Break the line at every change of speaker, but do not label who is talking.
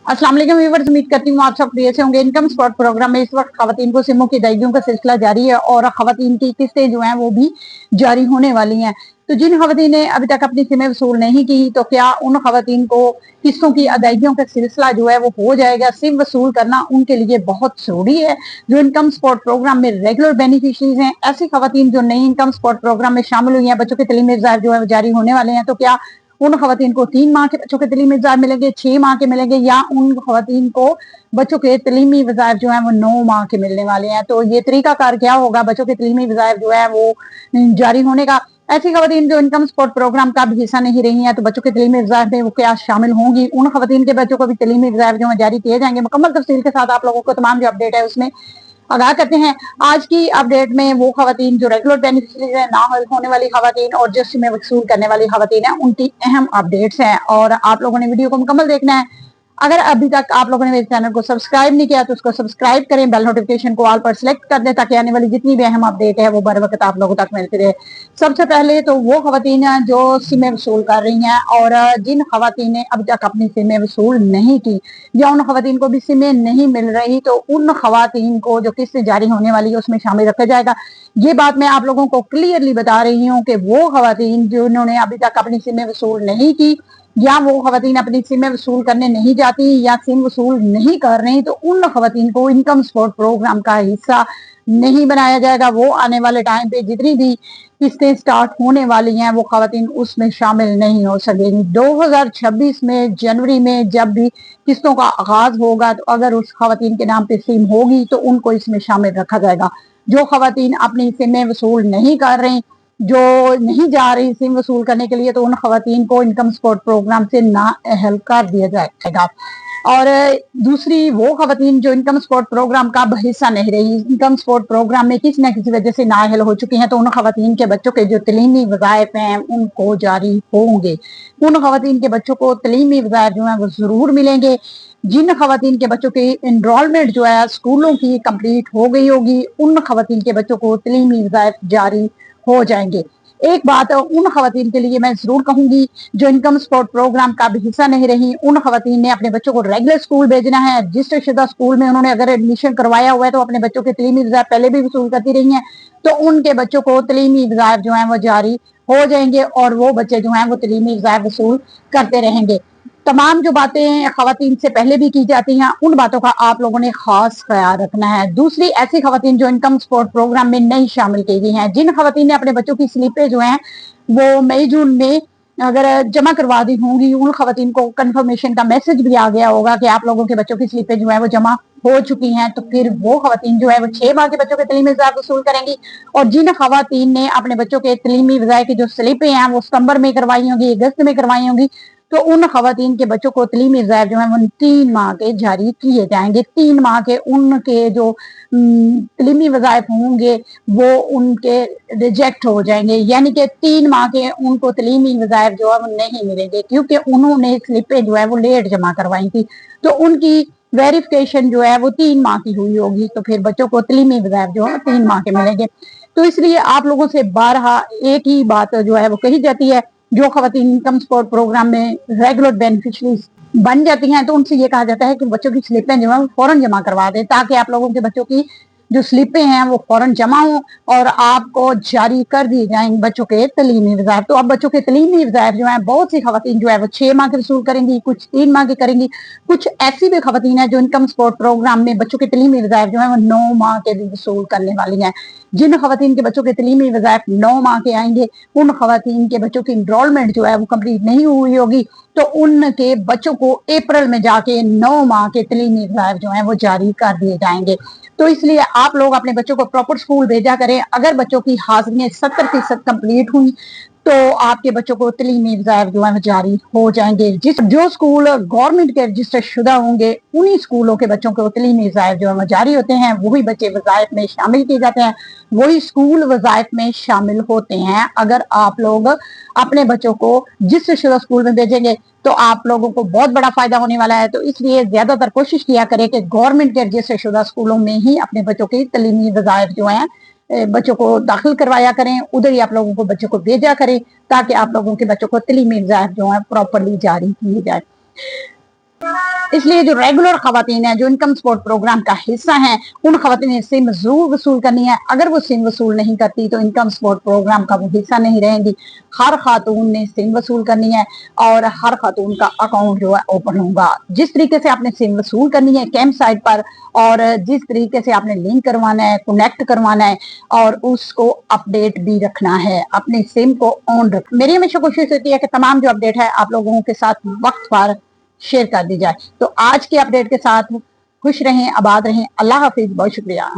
अस्सलाम वालेकुम व्यूअर्स, उम्मीद करती हूँ आप सब खैरियत से होंगे। इनकम सपोर्ट प्रोग्राम में इस वक्त खवातीन को सिमों की अदायगियों का सिलसिला जारी है और खवातीन की किस्तें जो हैं वो भी जारी होने वाली हैं। तो जिन खवातीन ने अभी तक अपनी सिमें वसूल नहीं की, तो क्या उन खवातीन को किस्तों की अदायगियों का सिलसिला जो है वो हो जाएगा। सिम वसूल करना उनके लिए बहुत जरूरी है। जो इनकम सपोर्ट प्रोग्राम में रेगुलर बेनिफिशरीज हैं, ऐसी खवातीन जो नई इनकम सपोर्ट प्रोग्राम में शामिल हुई हैं, बच्चों के तलीमी वज़ाइफ जो है वो जारी होने वाले हैं, तो क्या उन खवातीन को 3 माह के बच्चों के तलीमी वज़ाइफ मिलेंगे, 6 माह के मिलेंगे, या उन खवातीन को बच्चों के तलीमी वज़ाइफ जो है वो 9 माह के मिलने वाले हैं। तो ये तरीकाकार क्या होगा बच्चों के तलीमी वज़ाइफ जो है वो जारी होने का। ऐसी खवातीन जो इनकम सपोर्ट प्रोग्राम का भी हिस्सा नहीं रही हैं, तो बच्चों के तलीमी वज़ाइफ में वो क्या शामिल होंगी, उन खवातीन के बच्चों को भी तलीमी वज़ाइफ जो है जारी किए जाएंगे। मुकम्मल तफसील के साथ आप लोगों को तमाम जो अपडेट है उसमें आगाह करते हैं। आज की अपडेट में वो खवातीन जो रेगुलर बेनिफिशरीज है, ना होने वाली खवातीन और जो सिमें वसूल करने वाली खवातीन है, उनकी अहम अपडेट्स हैं और आप लोगों ने वीडियो को मुकम्मल देखना है। अगर अभी तक आप लोगों ने मेरे चैनल को सब्सक्राइब नहीं किया तो उसको सब्सक्राइब करें, बेल नोटिफिकेशन को ऑल पर सिलेक्ट कर दें ताकि आने वाली जितनी भी अहम अपडेट है वो बर वक्त आप लोगों तक मिलती रहे। सबसे पहले तो वो खवातीन जो सिमें वसूल कर रही हैं और जिन खवातीन ने अभी तक अपनी सिमें वसूल नहीं की या उन खवातीन को भी सिमें नहीं मिल रही, तो उन खवातीन को जो किस्त जारी होने वाली है उसमें शामिल रखा जाएगा। ये बात मैं आप लोगों को क्लियरली बता रही हूँ कि वो खवातीन जिन्होंने अभी तक अपनी सिमें वसूल नहीं की या वो खवातीन अपनी सिमें वसूल करने नहीं जाती या सिम वसूल नहीं कर रही, तो उन खवातीन को इनकम सपोर्ट प्रोग्राम का हिस्सा नहीं बनाया जाएगा। वो आने वाले टाइम पे जितनी भी किस्तें स्टार्ट होने वाली हैं वो खवातीन उसमें शामिल नहीं हो सकेंगी। 2026 में जनवरी में जब भी किस्तों का आगाज होगा, तो अगर उस खवातीन के नाम पे सिम होगी तो उनको इसमें शामिल रखा जाएगा। जो खवातीन अपनी सिमें वसूल नहीं कर रही, जो नहीं जा रही सिम वसूल करने के लिए, तो उन खवातीन को इनकम सपोर्ट प्रोग्राम से ना अहल कर दिया जाएगा। और दूसरी वो खवातीन जो इनकम सपोर्ट प्रोग्राम का हिस्सा नहीं रही, इनकम सपोर्ट प्रोग्राम में किसी न किसी वजह से नाअहल हो चुकी हैं, तो उन खवातीन के बच्चों के जो तलीमी वज़ाइफ हैं उनको जारी होंगे। उन खवातीन के बच्चों को तलीमी वज़ाइफ जो है वो जरूर मिलेंगे। जिन खवातीन के बच्चों की इनरोलमेंट जो है स्कूलों की कंप्लीट हो गई होगी, उन खवातीन के बच्चों को तलीमी वज़ाइफ जारी हो जाएंगे। एक बात उन खवातीन के लिए मैं जरूर कहूंगी जो इनकम सपोर्ट प्रोग्राम का भी हिस्सा नहीं रही, उन खवातीन ने अपने बच्चों को रेगुलर स्कूल भेजना है। रजिस्टर शुदा स्कूल में उन्होंने अगर एडमिशन करवाया हुआ है तो अपने बच्चों के तलीमी वज़ाइफ पहले भी वसूल करती रही हैं, तो उनके बच्चों को तलीमी वज़ाइफ जो है वो जारी हो जाएंगे और वो बच्चे जो हैं वो तलीमी वज़ाइफ वसूल करते रहेंगे। तमाम जो बातें खवातीन से पहले भी की जाती हैं उन बातों का आप लोगों ने खास ख्याल रखना है। दूसरी ऐसी खवातीन जो इनकम सपोर्ट प्रोग्राम में नहीं शामिल की गई हैं, जिन खवातीन ने अपने बच्चों की स्लिपें जो हैं वो मई जून में अगर जमा करवा दी होंगी, उन खवातीन को कंफर्मेशन का मैसेज भी आ गया होगा कि आप लोगों के बच्चों की स्लिपें जो है वो जमा हो चुकी हैं, तो फिर वो खवातीन जो है वो 6 माह के बच्चों के तलीमी वज़ाइफ वसूल करेंगी। और जिन खवातीन ने अपने बच्चों के तलीमी वज़ाइफ की जो स्लिपें हैं वो सितंबर में करवाई होंगी, अगस्त में करवाई होंगी, तो उन खवातीन के बच्चों को तलीमी वज़ाइफ जो है वो 3 माह के जारी किए जाएंगे। 3 माह के उनके जो तलीमी वज़ाइफ होंगे वो उनके रिजेक्ट हो जाएंगे, यानी कि 3 माह के उनको तलीमी वज़ाइफ जो है वो नहीं मिलेंगे, क्योंकि उन्होंने स्लिपें जो है वो लेट जमा करवाई थी, तो उनकी वेरिफिकेशन जो है वो 3 माह की हुई होगी, तो फिर बच्चों को तलीमी वज़ाइफ जो है 3 माह के मिलेंगे। तो इसलिए आप लोगों से बारहा एक ही बात जो है वो कही जाती है, जो खवातीन इनकम सपोर्ट प्रोग्राम में रेगुलर बेनिफिशरीज बन जाती हैं तो उनसे ये कहा जाता है कि बच्चों की स्लिपें जो है वो फौरन जमा करवा दें, ताकि आप लोगों के बच्चों की जो स्लिपें हैं वो फौरन जमा हो और आपको जारी कर दिए जाएंगे बच्चों के तलीमी वज़ाइफ। तो अब बच्चों के तलीमी वज़ाइफ जो है बहुत सी खवातीन जो है वो 6 माह के वसूल करेंगी, कुछ 3 माह के करेंगी, कुछ ऐसी भी खवातीन है जो इनकम सपोर्ट प्रोग्राम में बच्चों के तलीमी वज़ाइफ जो है वो 9 माह के भी वसूल करने वाली हैं। जिन खवातीन के बच्चों के तलीमी वज़ाइफ 9 माह के आएंगे, उन खवातीन के बच्चों की इनरोलमेंट जो है वो कंप्लीट नहीं हुई होगी, तो उनके बच्चों को अप्रैल में जाके 9 माह के तलीमी वज़ाइफ जो है वो जारी कर दिए जाएंगे। तो इसलिए आप लोग अपने बच्चों को प्रॉपर स्कूल भेजा करें। अगर बच्चों की हाजिरियां 70% कंप्लीट हुई तो आपके बच्चों को तलीमी वज़ाइफ जो है जारी हो जाएंगे। जो स्कूल गवर्नमेंट के रजिस्टर शुदा होंगे उन्हीं स्कूलों के बच्चों को तलीमी वज़ाइफ जो है जारी होते हैं, वही बच्चे वज़ाइफ में शामिल किए जाते हैं, वही स्कूल वज़ाइफ में शामिल होते हैं। अगर आप लोग अपने बच्चों को जिस शुदा स्कूल में भेजेंगे तो आप लोगों को बहुत बड़ा फायदा होने वाला है। तो इसलिए ज्यादातर कोशिश किया करें कि गवर्नमेंट के रजिस्टर शुदा स्कूलों में ही अपने बच्चों की तलीमी वज़ाइफ जो है बच्चों को दाखिल करवाया करें, उधर ही आप लोगों को बच्चों को भेजा करें ताकि आप लोगों के बच्चों को तलीमी वज़ाइफ जो है प्रॉपरली जारी की जाए। इसलिए जो रेगुलर खवातीन हैं, जो इनकम सपोर्ट प्रोग्राम का हिस्सा हैं, उन खवातीन ने सिम जरूर वसूल करनी है। अगर वो सिम वसूल नहीं करती तो इनकम सपोर्ट प्रोग्राम का वो हिस्सा नहीं रहेंगी। हर खातून ने सिम वसूल करनी है और हर खातून का अकाउंट जो है ओपन होगा। जिस तरीके से आपने सिम वसूल करनी है कैंप साइट पर, और जिस तरीके से आपने लिंक करवाना है, कनेक्ट करवाना है और उसको अपडेट भी रखना है, अपने सिम को ऑन रख। मेरी हमेशा कोशिश होती है कि तमाम जो अपडेट है आप लोगों के साथ वक्त पर शेयर कर दी जाए। तो आज के अपडेट के साथ खुश रहें, आबाद रहें। अल्लाह हाफिज, बहुत शुक्रिया।